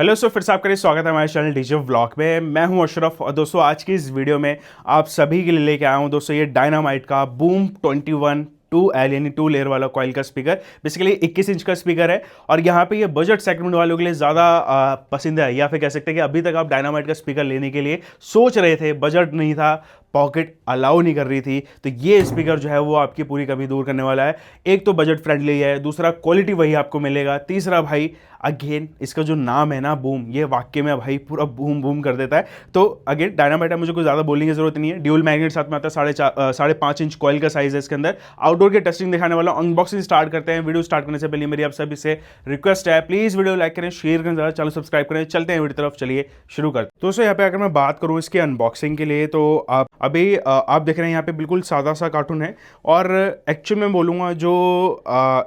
Hello दोस्तों, फिर से आपका स्वागत है हमारे चैनल डीजे व्लॉग में। मैं हूं अशरफ और दोस्तों आज की इस वीडियो में आप सभी के लिए लेके आया हूं दोस्तों ये डायनामाइट का बूम 21 2L यानी 2 लेयर वाला कॉइल का स्पीकर। बेसिकली 21 इंच का स्पीकर है और यहाँ पे ये बजट सेगमेंट वालों के लिए ज़्यादा पसंद है, या फिर कह सकते हैं कि अभी तक आप डायनामाइट का स्पीकर लेने के लिए सोच रहे थे, बजट नहीं था, पॉकेट अलाउ नहीं कर रही थी, तो ये स्पीकर जो है वो आपकी पूरी कमी दूर करने वाला है। एक तो बजट फ्रेंडली है, दूसरा क्वालिटी वही आपको मिलेगा, तीसरा भाई अगेन इसका जो नाम है ना बूम, ये वाक्य में भाई पूरा बूम बूम कर देता है। तो अगेन डायनामाइट है, मुझे कोई ज़्यादा बोलने की जरूरत नहीं है। ड्यूल मैग्नेट साथ में आता है, 5.5 इंच कॉइल का साइज है इसके अंदर। आउटडोर के टेस्टिंग दिखाने वाला, अनबॉक्सिंग स्टार्ट करते हैं। वीडियो स्टार्ट करने से पहले मेरी आप सभी से रिक्वेस्ट है, प्लीज़ वीडियो लाइक करें, शेयर करें, ज़्यादा चैनल सब्सक्राइब करें। चलते हैं वीडियो तरफ, चलिए शुरू करते हैं। दोस्तों यहाँ पे अगर मैं बात करूँ इसके अनबॉक्सिंग के लिए, तो आप अभी आप देख रहे हैं यहाँ पे बिल्कुल सादा सा कार्टून है। और एक्चुअल में बोलूँगा जो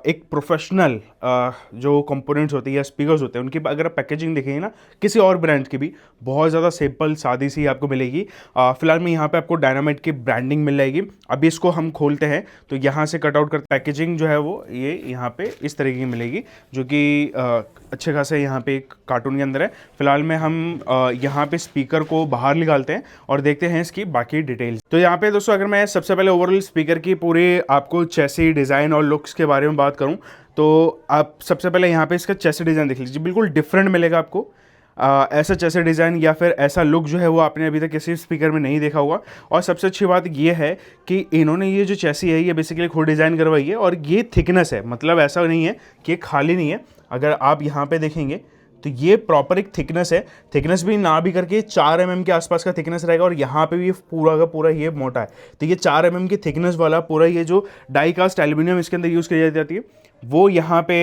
एक प्रोफेशनल जो कंपोनेंट्स होते हैं या स्पीकर्स होते हैं उनकी अगर आप पैकेजिंग देखेंगे ना, किसी और ब्रांड की भी बहुत ज़्यादा सिंपल सादी सी आपको मिलेगी। फिलहाल में यहाँ पे आपको डायनामाइट की ब्रांडिंग मिल जाएगी। अभी इसको हम खोलते हैं तो यहाँ से कटआउट कर पैकेजिंग जो है वो ये यहाँ पे इस तरीके की मिलेगी, जो कि अच्छे खासे यहाँ पे एक कार्टून के अंदर है। फिलहाल में हम यहाँ पे स्पीकर को बाहर निकालते हैं और देखते हैं इसकी बाकी डिटेल्स। तो यहाँ पे दोस्तों अगर मैं सबसे पहले ओवरऑल स्पीकर की पूरी आपको चेसी डिज़ाइन और लुक्स के बारे में बात करूँ, तो आप सबसे पहले यहाँ पे इसका चेसी डिज़ाइन देख लीजिए, बिल्कुल डिफरेंट मिलेगा आपको। ऐसा चेसी डिज़ाइन या फिर ऐसा लुक जो है वो आपने अभी तक किसी स्पीकर में नहीं देखा होगा। और सबसे अच्छी बात ये है कि इन्होंने ये जो चेसी है ये बेसिकली खुद डिज़ाइन करवाई है, और ये थिकनेस है, मतलब ऐसा नहीं है कि ये खाली नहीं है। अगर आप यहाँ पे देखेंगे तो ये प्रॉपर एक थिकनेस है, थिकनेस भी ना भी करके 4 mm के आसपास का थिकनेस रहेगा, और यहाँ पे भी पूरा का पूरा ये मोटा है। तो ये 4 mm की थिकनेस वाला पूरा ये जो डाई कास्ट एल्यूमिनियम इसके अंदर यूज़ की जाती है वो यहाँ पे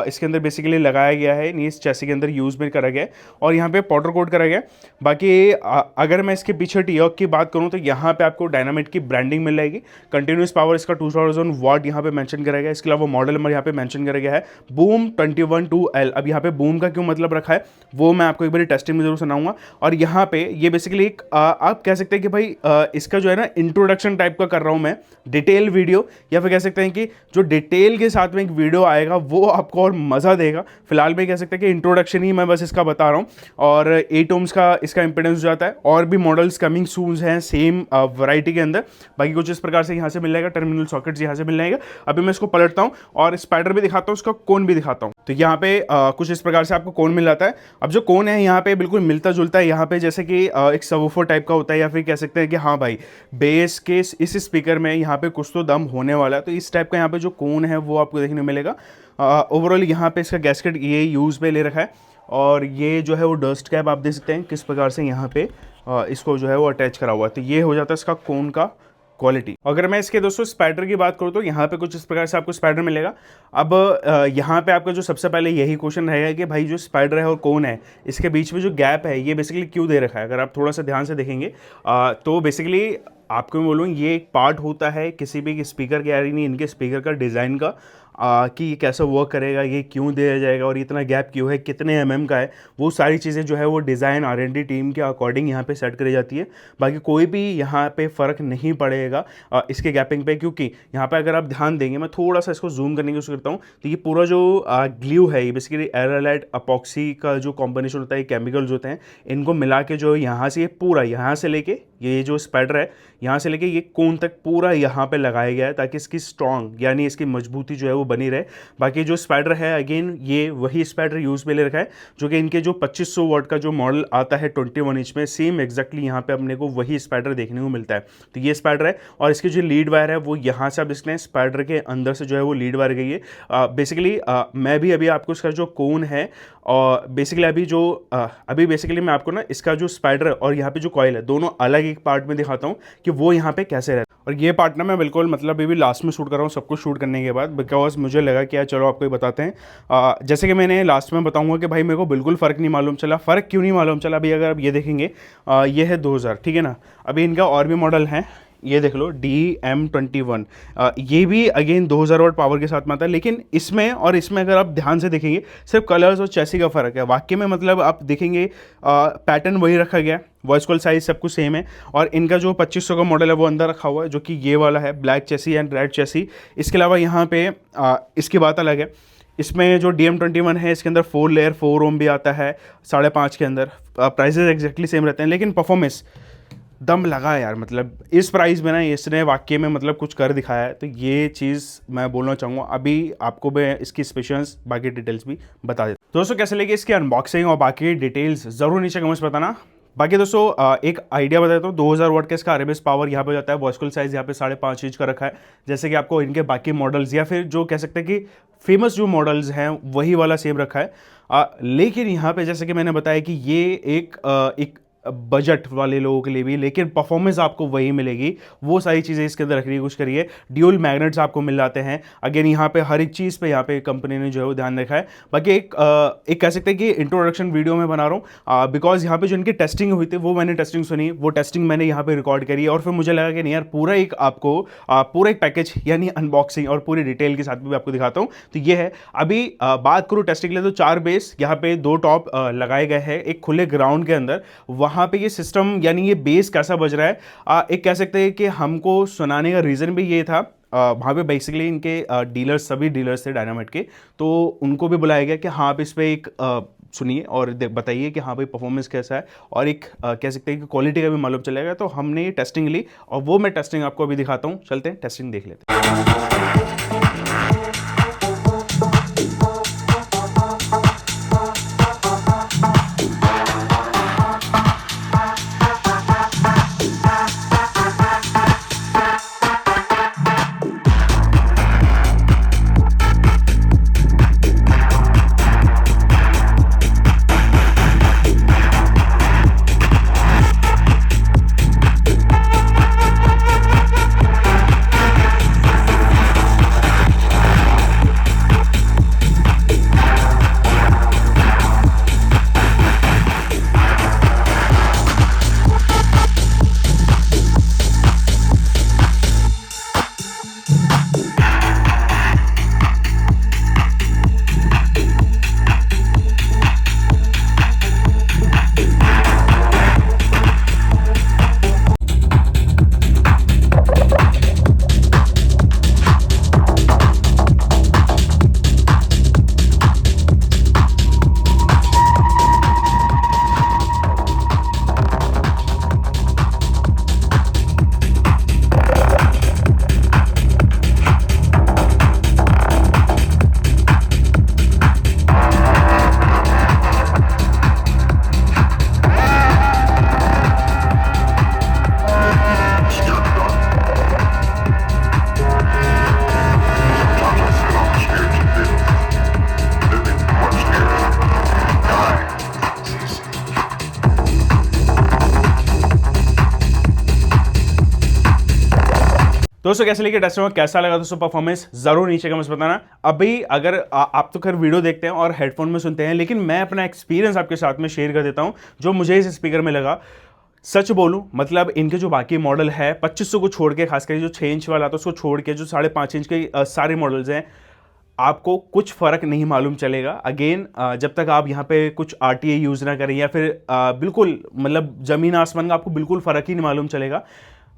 इसके अंदर बेसिकली लगाया गया है, इस चेसी के अंदर यूज़ में करा गया है, और यहाँ पे पाउडर कोट करा गया है। बाकी अगर मैं इसके पीछे टीऑक की बात करूँ तो यहाँ पे आपको डायनामाइट की ब्रांडिंग मिल जाएगी। कंटिन्यूस पावर इसका 2000 वाट यहाँ पे मेंशन करा गया है। इसके अलावा मॉडल नंबर यहाँ पे मेंशन करा गया है बूम 21 2L। अब यहाँ पे बूम का क्यों मतलब रखा है वो मैं आपको एक बार टेस्टिंग में जरूर सुनाऊंगा। और यहाँ पे ये बेसिकली एक आप कह सकते हैं कि भाई इसका जो है ना इंट्रोडक्शन टाइप का कर रहा हूँ मैं, डिटेल वीडियो, या फिर कह सकते हैं कि जो डिटेल के साथ में एक वीडियो आएगा वो आपको और मज़ा देगा। फिलहाल में कह सकते हैं कि इंट्रोडक्शन ही मैं बस इसका बता रहा हूँ। और 8 ohms का इसका इंपेडेंस हो जाता है, और भी मॉडल्स कमिंग सून हैं सेम वैरायटी के अंदर। बाकी कुछ इस प्रकार से यहाँ से मिल जाएगा, टर्मिनल सॉकेट्स यहाँ से मिल जाएगा। अभी मैं इसको पलटता हूँ और स्पाइडर भी दिखाता हूँ, उसका कोन भी दिखाता हूँ। तो यहाँ पे कुछ इस प्रकार से आपको कोन मिल जाता है। अब जो कोन है यहाँ पे बिल्कुल मिलता जुलता है, यहाँ पे जैसे कि एक सबवूफर टाइप का होता है, या फिर कह सकते हैं कि हाँ भाई बेस के इस स्पीकर में यहाँ पे कुछ तो दम होने वाला है। तो इस टाइप का यहाँ पे जो कोन है वो आपको देखने को मिलेगा। ओवरऑल यहाँ पे इसका गैस्केट ये यूज़ पे ले रखा है, और ये जो है वो डस्ट कैप आप देख सकते हैं किस प्रकार से यहाँ पे इसको जो है वो अटैच करा हुआ है। तो ये हो जाता है इसका कोन का क्वालिटी। अगर मैं इसके दोस्तों स्पाइडर की बात करूँ तो यहाँ पे कुछ इस प्रकार से आपको स्पाइडर मिलेगा। अब यहाँ पे आपका जो सबसे पहले यही क्वेश्चन रहेगा कि भाई जो स्पाइडर है और कौन है, इसके बीच में जो गैप है ये बेसिकली क्यों दे रखा है। अगर आप थोड़ा सा ध्यान से देखेंगे तो बेसिकली आपको मैं बोलूँ ये एक पार्ट होता है किसी भी स्पीकर के, यानी नहीं इनके स्पीकर का डिज़ाइन का, कि ये कैसा वर्क करेगा, ये क्यों दिया जाएगा और इतना गैप क्यों है, कितने mm का है, वो सारी चीज़ें जो है वो डिज़ाइन R&D टीम के अकॉर्डिंग यहाँ पे सेट करी जाती है। बाकी कोई भी यहाँ पे फ़र्क नहीं पड़ेगा इसके गैपिंग पे, क्योंकि यहाँ पे अगर आप ध्यान देंगे, मैं थोड़ा सा इसको जूम करने की कोशिश करता हूँ, तो ये पूरा जो ग्लू है ये बेसिकली एरालाइट अपॉक्सी का जो कॉम्बिनेशन होता है, केमिकल्स होते हैं, इनको मिला के जो यहाँ से ये पूरा यहाँ से लेके ये जो स्पाइडर है यहाँ से लेके ये कोन तक पूरा यहाँ पे लगाया गया है, ताकि इसकी स्ट्रॉन्ग यानी इसकी मजबूती जो है वो बनी रहे। बाकी जो स्पाइडर है अगेन ये वही स्पाइडर यूज़ में ले रखा है, जो कि इनके जो 2500 वाट का जो मॉडल आता है 21 इंच में, सेम एग्जैक्टली यहाँ पे अपने को वही स्पाइडर देखने को मिलता है। तो ये स्पाइडर है, और इसकी जो लीड वायर है वो यहाँ से अब इसने स्पाइडर के अंदर से जो है वो लीड वायर गई है। बेसिकली मैं भी अभी आपको इसका जो कोन है और बेसिकली अभी बेसिकली मैं आपको ना इसका जो स्पाइडर और यहाँ पे जो कॉइल है दोनों अलग एक पार्ट में दिखाता हूँ कि वो यहाँ पे कैसे रहता है। और ये पार्ट ना मैं बिल्कुल मतलब अभी लास्ट में शूट कर रहा हूँ, सब कुछ शूट करने के बाद, बिकॉज मुझे लगा कि यार चलो आपको ही बताते हैं। जैसे कि मैंने लास्ट में बताऊंगा कि भाई मेरे को बिल्कुल फ़र्क नहीं मालूम चला। फ़र्क क्यों नहीं मालूम चला? अभी अगर आप ये देखेंगे ये है 2000, ठीक है ना। अभी इनका और भी मॉडल है, ये देख लो DM21, ये भी अगेन 2000 वाट पावर के साथ में आता है। लेकिन इसमें और इसमें अगर आप ध्यान से देखेंगे सिर्फ कलर्स और चेसी का फ़र्क है। वाकई में मतलब आप देखेंगे पैटर्न वही रखा गया है, वॉइस कॉल साइज सब कुछ सेम है। और इनका जो 2500 का मॉडल है वो अंदर रखा हुआ है, जो कि ये वाला है ब्लैक चेसी एंड रेड चेसी। इसके अलावा यहाँ पे इसकी बात अलग है, इसमें जो DM21 है इसके अंदर 4 लेयर 4 ओम भी आता है 5.5 के अंदर। प्राइजेस एग्जैक्टली सेम रहते हैं, लेकिन परफॉर्मेंस दम लगा यार। मतलब इस प्राइस में ना इसने वाकई में मतलब कुछ कर दिखाया है, तो ये चीज़ मैं बोलना चाहूँगा। अभी आपको मैं इसकी स्पेशल्स बाकी डिटेल्स भी बता देता हूँ। दोस्तों कैसे लगी इसकी अनबॉक्सिंग और बाकी डिटेल्स ज़रूर नीचे कमेंट्स बताना। बाकी दोस्तों एक आइडिया बता देता हूँ, 2000 वाट का इसका RMS पावर यहाँ पे जाता है। वॉइस कूल साइज़ यहाँ पे 5.5 इंच का रखा है, जैसे कि आपको इनके बाकी मॉडल्स या फिर जो कह सकते हैं कि फेमस जो मॉडल्स हैं वही वाला सेम रखा है। लेकिन यहाँ पे जैसे कि मैंने बताया कि ये एक बजट वाले लोगों के लिए भी, लेकिन परफॉर्मेंस आपको वही मिलेगी। वो सारी चीज़ें इसके अंदर रखने की कोशिश करिए। ड्यूल मैग्नेट्स आपको मिल जाते हैं। अगेन यहाँ पे हर एक चीज़ पे यहाँ पे कंपनी ने जो है वो ध्यान रखा है। बाकी एक कह सकते हैं कि इंट्रोडक्शन वीडियो में बना रहा हूँ, बिकॉज यहाँ पे जो इनकी टेस्टिंग हुई थी वो मैंने टेस्टिंग सुनी, वो टेस्टिंग मैंने यहाँ पे रिकॉर्ड करी, और फिर मुझे लगा कि नहीं यार पूरा एक आपको पूरा एक पैकेज यानी अनबॉक्सिंग और पूरी डिटेल के साथ भी आपको दिखाता हूँ। तो ये है। अभी बात करूँ टेस्टिंग के लिए, तो 4 बेस यहाँ पे 2 टॉप लगाए गए हैं एक खुले ग्राउंड के अंदर। वहाँ पे ये सिस्टम यानी ये बेस कैसा बज रहा है, एक कह सकते हैं कि हमको सुनाने का रीज़न भी ये था। वहाँ पे बेसिकली इनके डीलर्स, सभी डीलर्स थे डायनामाइट के, तो उनको भी बुलाया गया कि हाँ आप इस पर एक सुनिए और बताइए कि हाँ भाई परफॉर्मेंस कैसा है, और एक कह सकते हैं कि क्वालिटी का भी मालूम चलेगा। तो हमने ये टेस्टिंग ली, और वो मैं टेस्टिंग आपको अभी दिखाता हूँ। चलते हैं टेस्टिंग देख लेते हैं। दोस्तों कैसे लगे टेस्ट में, कैसा लगा दोस्तों परफॉर्मेंस, जरूर नीचे कमेंट्स बताना। अभी अगर आप तो खैर वीडियो देखते हैं और हेडफोन में सुनते हैं, लेकिन मैं अपना एक्सपीरियंस आपके साथ में शेयर कर देता हूं जो मुझे इस स्पीकर में लगा। सच बोलूं मतलब इनके जो बाकी मॉडल है 2500 को छोड़ के, खासकर जो 6 इंच वाला था उसको छोड़ के जो 5.5 इंच के सारे मॉडल्स हैं, आपको कुछ फर्क नहीं मालूम चलेगा। अगेन जब तक आप यहाँ पे कुछ RTA यूज ना करें, या फिर बिल्कुल मतलब जमीन आसमान का आपको बिल्कुल फर्क ही नहीं मालूम चलेगा।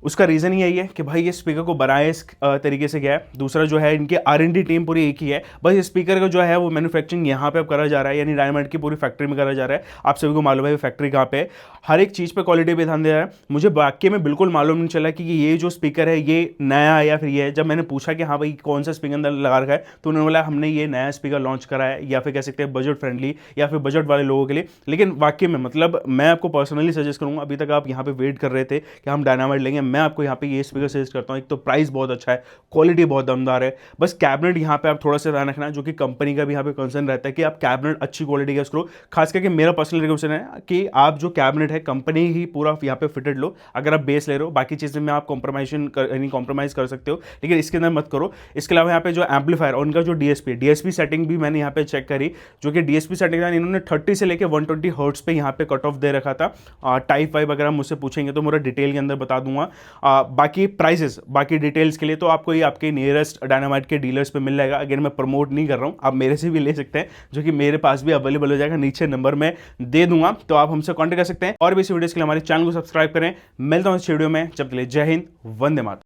उसका रीज़न ही यही है कि भाई ये स्पीकर को बनाया इस तरीके से गया है। दूसरा जो है इनके R&D टीम पूरी एक ही है, बस स्पीकर का जो है वो मैन्युफैक्चरिंग यहाँ पे अब करा जा रहा है, यानी डायनामाइट की पूरी फैक्ट्री में करा जा रहा है। आप सभी को मालूम है फैक्ट्री कहाँ पे है, हर एक चीज़ पे क्वालिटी पे ध्यान दे रहा है। मुझे वाकई में बिल्कुल मालूम नहीं चला कि ये जो स्पीकर है ये नया है या फिर ये है। जब मैंने पूछा कि हाँ भाई कौन सा स्पीकर अंदर लगा रखा है, तो उन्होंने बोला हमने ये नया स्पीकर लॉन्च करा है, या फिर कह सकते हैं बजट फ्रेंडली या फिर बजट वाले लोगों के लिए। लेकिन वाकई में मतलब मैं आपको पर्सनली सजेस्ट करूँगा, अभी तक आप यहाँ पे वेट कर रहे थे कि हम डायनामाइट लेंगे, मैं आपको यहाँ पे ये स्पीकर सजेस्ट करता हूँ। एक तो प्राइस बहुत अच्छा है, क्वालिटी बहुत दमदार है, बस कैबिनेट यहाँ पे आप थोड़ा सा ध्यान रखना, जो कि कंपनी का भी यहाँ पे कंसर्न रहता है कि आप कैबिनेट अच्छी क्वालिटी का उसको। खास करके मेरा पर्सनल रिकमेंडेशन है कि आप जो कैबिनेट है कंपनी ही पूरा यहाँ पे फिटेड लो। अगर आप बेस ले रहे हो, बाकी चीज़ें में आप कॉम्प्रोमाइज़ कर सकते हो, लेकिन इसके अंदर मत करो। इसके अलावा यहाँ पे जो एम्पलीफायर और उनका जो डीएसपी सेटिंग भी मैंने यहाँ पे चेक करी, जो कि डीएसपी सेटिंग था इन्होंने 30 से लेकर 120 हर्ट्ज पे यहाँ पे कट ऑफ दे रखा था। टाइप 5 अगर आप मुझसे पूछेंगे तो मेरा डिटेल के अंदर बता दूंगा। बाकी प्राइसेस, बाकी डिटेल्स के लिए तो आपको ये आपके नियरेस्ट डायनामाइट के डीलर्स पे मिल जाएगा। अगर मैं प्रमोट नहीं कर रहा हूँ, आप मेरे से भी ले सकते हैं, जो कि मेरे पास भी अवेलेबल हो जाएगा, नीचे नंबर में दे दूंगा, तो आप हमसे कॉन्टेक्ट कर सकते हैं। और भी इस वीडियोस के लिए हमारे चैनल को सब्सक्राइब करें। मिलता हूँ इस वीडियो में, जब तक के लिए जय हिंद, वंदे मातरम।